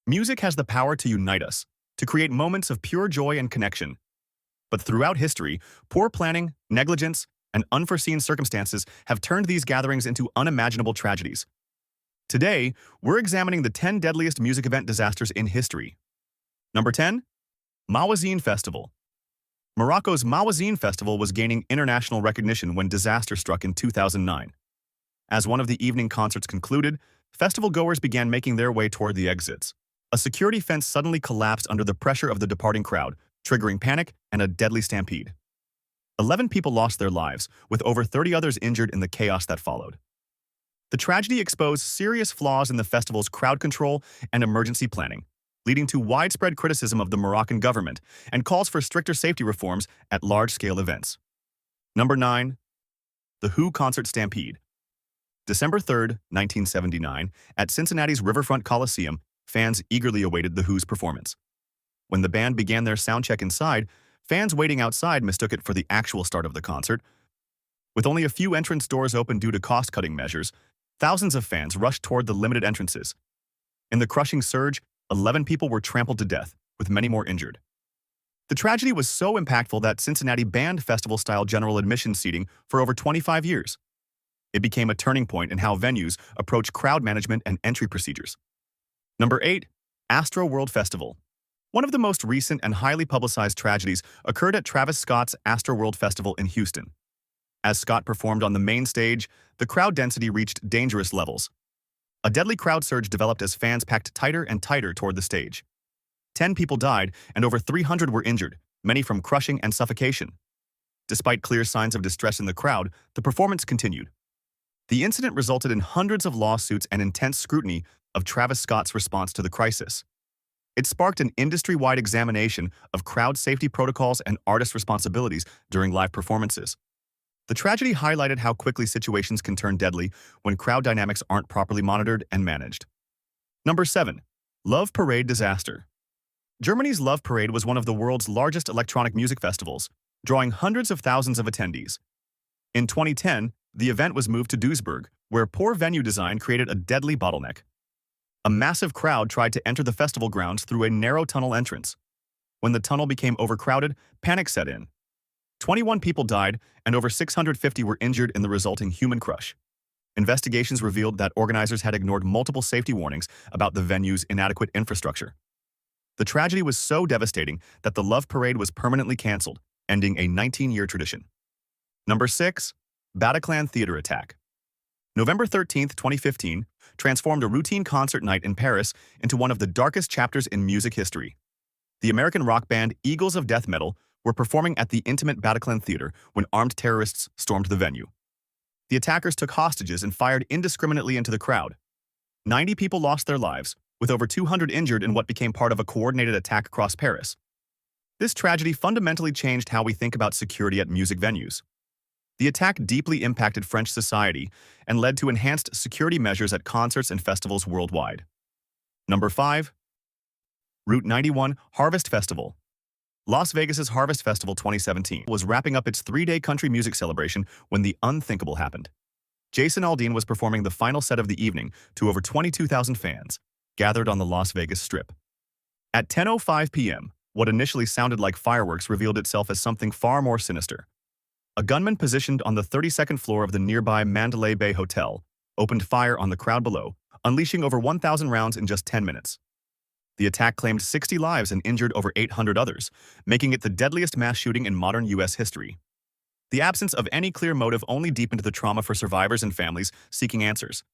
Music has the power to unite us, to create moments of pure joy and connection. But throughout history, poor planning, negligence, and unforeseen circumstances have turned these gatherings into unimaginable tragedies. Today, we're examining the 10 deadliest music event disasters in history. Number 10. Mawazine Festival. Morocco's Mawazine Festival was gaining international recognition when disaster struck in 2009. As one of the evening concerts concluded, festival goers began making their way toward the exits. A security fence suddenly collapsed under the pressure of the departing crowd, triggering panic and a deadly stampede. 11 people lost their lives, with over 30 others injured in the chaos that followed. The tragedy exposed serious flaws in the festival's crowd control and emergency planning, leading to widespread criticism of the Moroccan government and calls for stricter safety reforms at large-scale events. Number 9. The Who Concert Stampede. December 3, 1979, at Cincinnati's Riverfront Coliseum, fans eagerly awaited The Who's performance. When the band began their soundcheck inside, fans waiting outside mistook it for the actual start of the concert. With only a few entrance doors open due to cost-cutting measures, thousands of fans rushed toward the limited entrances. In the crushing surge, 11 people were trampled to death, with many more injured. The tragedy was so impactful that Cincinnati banned festival-style general admission seating for over 25 years. It became a turning point in how venues approach crowd management and entry procedures. Number 8. Astroworld Festival. One of the most recent and highly publicized tragedies occurred at Travis Scott's Astroworld Festival in Houston. As Scott performed on the main stage, the crowd density reached dangerous levels. A deadly crowd surge developed as fans packed tighter and tighter toward the stage. 10 people died and over 300 were injured, many from crushing and suffocation. Despite clear signs of distress in the crowd, the performance continued. The incident resulted in hundreds of lawsuits and intense scrutiny of Travis Scott's response to the crisis. It sparked an industry-wide examination of crowd safety protocols and artist responsibilities during live performances. The tragedy highlighted how quickly situations can turn deadly when crowd dynamics aren't properly monitored and managed. Number 7. Love Parade Disaster. Germany's Love Parade was one of the world's largest electronic music festivals, drawing hundreds of thousands of attendees. In 2010, the event was moved to Duisburg, where poor venue design created a deadly bottleneck. A massive crowd tried to enter the festival grounds through a narrow tunnel entrance. When the tunnel became overcrowded, panic set in. 21 people died, and over 650 were injured in the resulting human crush. Investigations revealed that organizers had ignored multiple safety warnings about the venue's inadequate infrastructure. The tragedy was so devastating that the Love Parade was permanently canceled, ending a 19-year tradition. Number 6. Bataclan Theater Attack. November 13, 2015, transformed a routine concert night in Paris into one of the darkest chapters in music history. The American rock band Eagles of Death Metal were performing at the intimate Bataclan Theater when armed terrorists stormed the venue. The attackers took hostages and fired indiscriminately into the crowd. 90 people lost their lives, with over 200 injured in what became part of a coordinated attack across Paris. This tragedy fundamentally changed how we think about security at music venues. The attack deeply impacted French society and led to enhanced security measures at concerts and festivals worldwide. Number 5. Route 91 Harvest Festival. Las Vegas's Harvest Festival 2017 was wrapping up its 3-day country music celebration when the unthinkable happened. Jason Aldean was performing the final set of the evening to over 22,000 fans, gathered on the Las Vegas Strip. At 10:05 p.m., what initially sounded like fireworks revealed itself as something far more sinister. A gunman positioned on the 32nd floor of the nearby Mandalay Bay Hotel opened fire on the crowd below, unleashing over 1,000 rounds in just 10 minutes. The attack claimed 60 lives and injured over 800 others, making it the deadliest mass shooting in modern U.S. history. The absence of any clear motive only deepened the trauma for survivors and families seeking answers.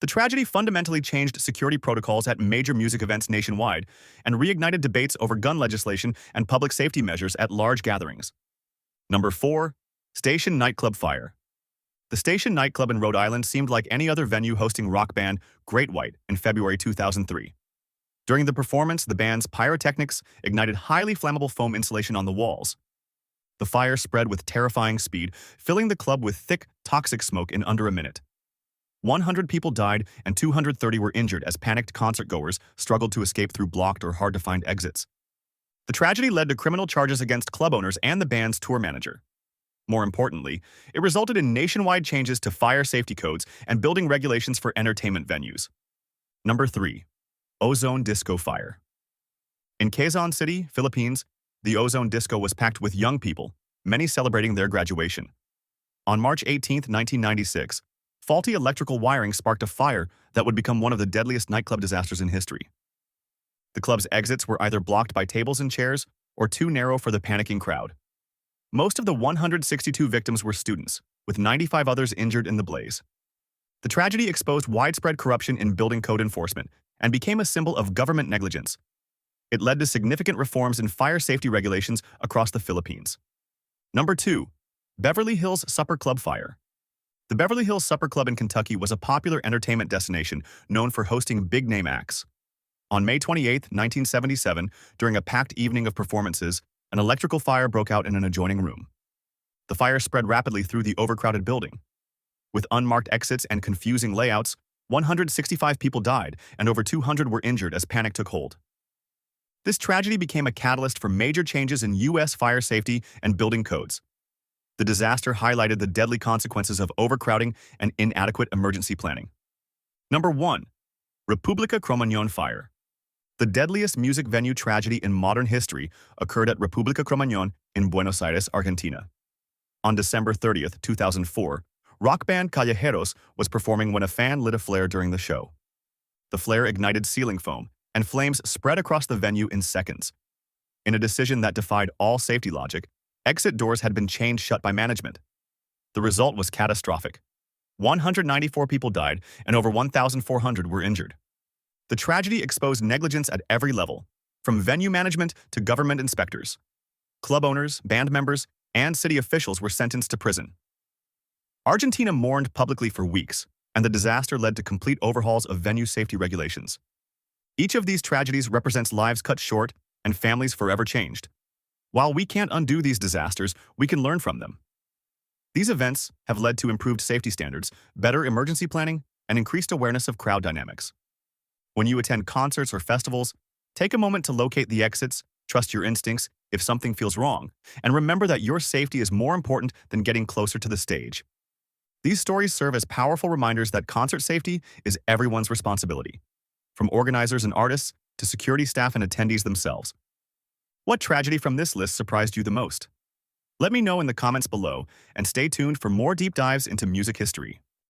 The tragedy fundamentally changed security protocols at major music events nationwide and reignited debates over gun legislation and public safety measures at large gatherings. Number 4. Station Nightclub Fire. The Station nightclub in Rhode Island seemed like any other venue hosting rock band Great White in February 2003. During the performance, the band's pyrotechnics ignited highly flammable foam insulation on the walls. The fire spread with terrifying speed, filling the club with thick, toxic smoke in under a minute. 100 people died and 230 were injured as panicked concertgoers struggled to escape through blocked or hard-to-find exits. The tragedy led to criminal charges against club owners and the band's tour manager. More importantly, it resulted in nationwide changes to fire safety codes and building regulations for entertainment venues. Number 3. Ozone Disco Fire. In Quezon City, Philippines, the Ozone Disco was packed with young people, many celebrating their graduation. On March 18, 1996, faulty electrical wiring sparked a fire that would become one of the deadliest nightclub disasters in history. The club's exits were either blocked by tables and chairs or too narrow for the panicking crowd. Most of the 162 victims were students, with 95 others injured in the blaze. The tragedy exposed widespread corruption in building code enforcement and became a symbol of government negligence. It led to significant reforms in fire safety regulations across the Philippines. Number 2. Beverly Hills Supper Club Fire. The Beverly Hills Supper Club in Kentucky was a popular entertainment destination known for hosting big-name acts. On May 28, 1977, during a packed evening of performances, an electrical fire broke out in an adjoining room. The fire spread rapidly through the overcrowded building. With unmarked exits and confusing layouts, 165 people died and over 200 were injured as panic took hold. This tragedy became a catalyst for major changes in U.S. fire safety and building codes. The disaster highlighted the deadly consequences of overcrowding and inadequate emergency planning. Number 1. Republica Cromañón Fire. The deadliest music venue tragedy in modern history occurred at Republica Cromañón in Buenos Aires, Argentina. On December 30, 2004, rock band Callejeros was performing when a fan lit a flare during the show. The flare ignited ceiling foam, and flames spread across the venue in seconds. In a decision that defied all safety logic, exit doors had been chained shut by management. The result was catastrophic. 194 people died and over 1,400 were injured. The tragedy exposed negligence at every level, from venue management to government inspectors. Club owners, band members, and city officials were sentenced to prison. Argentina mourned publicly for weeks, and the disaster led to complete overhauls of venue safety regulations. Each of these tragedies represents lives cut short and families forever changed. While we can't undo these disasters, we can learn from them. These events have led to improved safety standards, better emergency planning, and increased awareness of crowd dynamics. When you attend concerts or festivals, take a moment to locate the exits, trust your instincts if something feels wrong, and remember that your safety is more important than getting closer to the stage. These stories serve as powerful reminders that concert safety is everyone's responsibility, from organizers and artists to security staff and attendees themselves. What tragedy from this list surprised you the most? Let me know in the comments below, and stay tuned for more deep dives into music history.